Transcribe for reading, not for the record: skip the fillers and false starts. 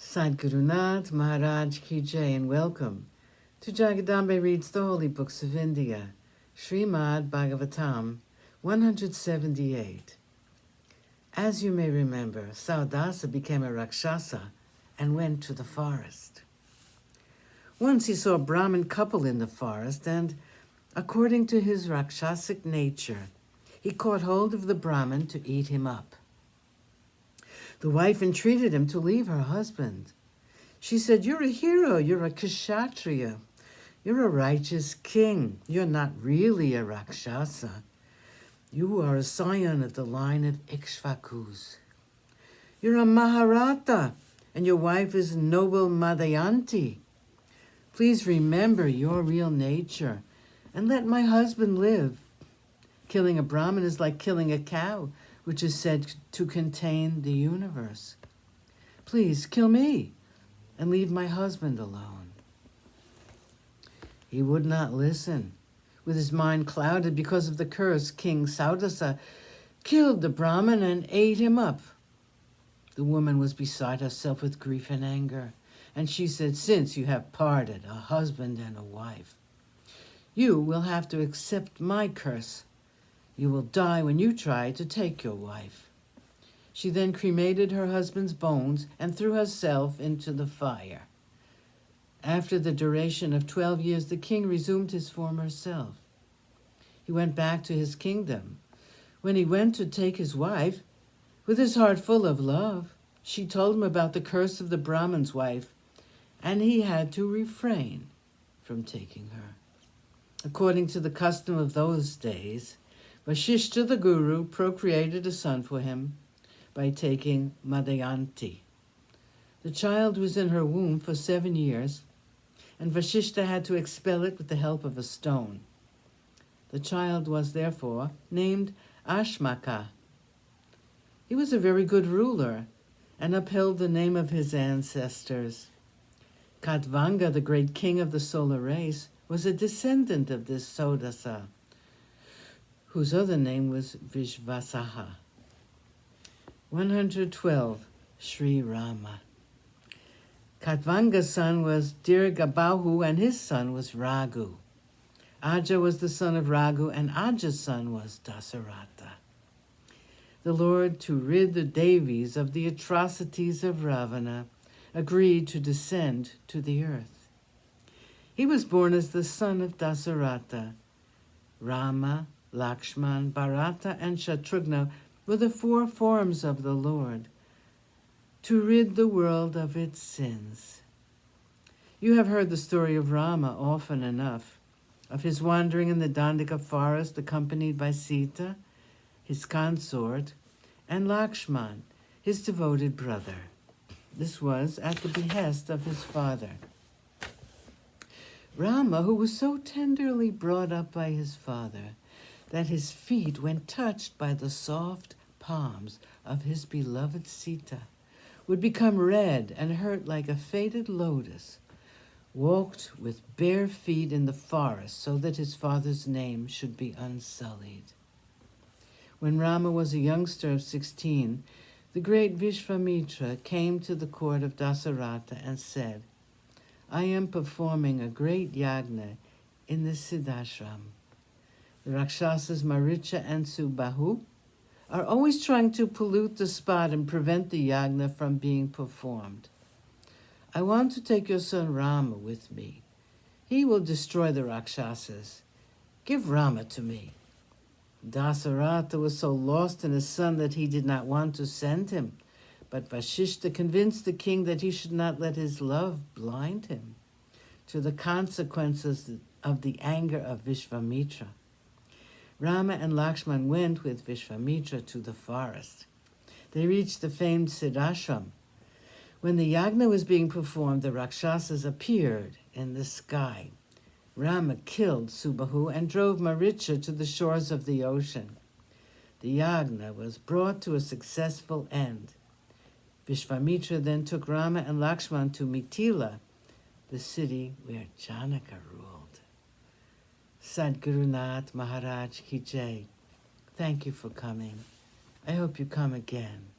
Sadhgurunath Maharaj Ki Jai, and welcome to Jagadambe Reads the Holy Books of India, ShrimadBhagavatam178. As you may remember, Saudasa became a Rakshasa and went to the forest. Once he saw a Brahmin couple in the forest, and according to his Rakshasic nature, he caught hold of the Brahmin to eat him up. The wife entreated him to leave her husband. She said, "You're a hero, you're a kshatriya, you're a righteous king, you're not really a Rakshasa. You are a scion of the line of Ikshvakus. You're a Maharata, and your wife is noble Madhyanti. Please remember your real nature, and let my husband live. Killing a Brahmin is like killing a cow, which is said to contain the universe. Please kill me and leave my husband alone." He would not listen. With his mind clouded because of the curse, King Saudasa killed the Brahmin and ate him up. The woman was beside herself with grief and anger, and she said, "Since you have parted a husband and a wife, you will have to accept my curse. You will die when you try to take your wife." She then cremated her husband's bones and threw herself into the fire. After the duration of 12 years, the king resumed his former self. He went back to his kingdom. When he went to take his wife, with his heart full of love, she told him about the curse of the Brahmin's wife, and he had to refrain from taking her. According to the custom of those days, Vasishta the guru procreated a son for him by taking Madhyanti. The child was in her womb for 7 years, and Vasishta had to expel it with the help of a stone. The child was therefore named Ashmaka. He was a very good ruler and upheld the name of his ancestors. Katvanga, the great king of the solar race, was a descendant of this Saudasa, whose other name was Vishvasaha. 112. Sri Rama. Katvanga's son was Dirgabahu, and his son was Raghu. Aja was the son of Raghu, and Aja's son was Dasarata. The Lord, to rid the Devis of the atrocities of Ravana, agreed to descend to the earth. He was born as the son of Dasarata. Rama, Lakshman, Bharata, and Shatrughna were the 4 forms of the Lord, to rid the world of its sins. You have heard the story of Rama often enough, of his wandering in the Dandaka forest accompanied by Sita, his consort, and Lakshman, his devoted brother. This was at the behest of his father. Rama, who was so tenderly brought up by his father that his feet, when touched by the soft palms of his beloved Sita, would become red and hurt like a faded lotus, walked with bare feet in the forest so that his father's name should be unsullied. When Rama was a youngster of 16, the great Vishvamitra came to the court of Dasarata and said, "I am performing a great yagna in the Siddhashram. The Rakshasas Maricha and Subahu are always trying to pollute the spot and prevent the yagna from being performed. I want to take your son Rama with me. He will destroy the Rakshasas. Give Rama to me." Dasarata was so lost in his son that he did not want to send him, but Vasishta convinced the king that he should not let his love blind him to the consequences of the anger of Vishvamitra. Rama and Lakshman went with Vishvamitra to the forest. They reached the famed Siddhashram. When the yagna was being performed, the Rakshasas appeared in the sky. Rama killed Subahu and drove Maricha to the shores of the ocean. The yagna was brought to a successful end. Vishvamitra then took Rama and Lakshman to Mithila, the city where Janaka ruled. Sadhgurunath Maharaj Ki Jai. Thank you for coming. I hope you come again.